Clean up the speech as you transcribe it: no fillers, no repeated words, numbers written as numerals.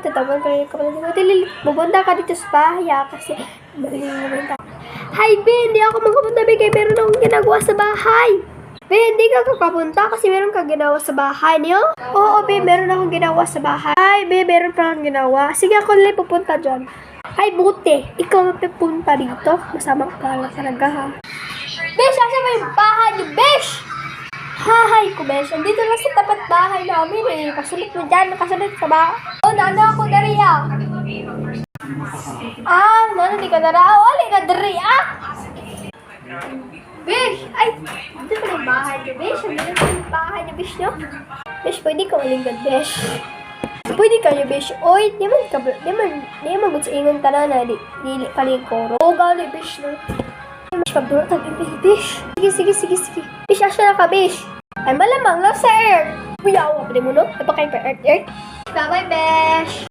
tatawag ka rin kapatid mo. Pupunta ka dito sa bahay kasi maling. Hi, be, hindi ako magkapunta, be, kaya meron akong ginagawa sa bahay. Be, hindi ka kakapunta kasi meron kang ginawa sa bahay niyo? Oo, be, meron akong ginawa sa bahay. Ay, be, meron pa akong ginawa. Sige, ako lang pupunta dyan. Ay, buti. Ikaw mapupunta dito. Masama ka lang talaga, ha? Besh, asa ba yung bahay niyo, Besh? Hahay ko, Besh. Dito lang sa tapat bahay namin, eh. Kasunod mo dyan, kasunod sa bahay. Oh, nana ako, Daria. Nana, di ka nara. Wali ka, Daria. Besh! Ay! Dito pa yung bahay niyo, Besh. Dito pa yung bahay niyo, Besh, no? Besh, pwede ka ulinggan, Besh. Pwede ka niyo, Besh. Oy, di man gutsingan ka na, dili palingkoro. Oo, gali, Besh, no? Besh, pagdurotag yung Besh. Sige. Besh, asya na ka, Besh. Ay, malamang lang sa Earth. Buyawa pa rin mo, no? Napakain pa Earth. Bye-bye, Besh.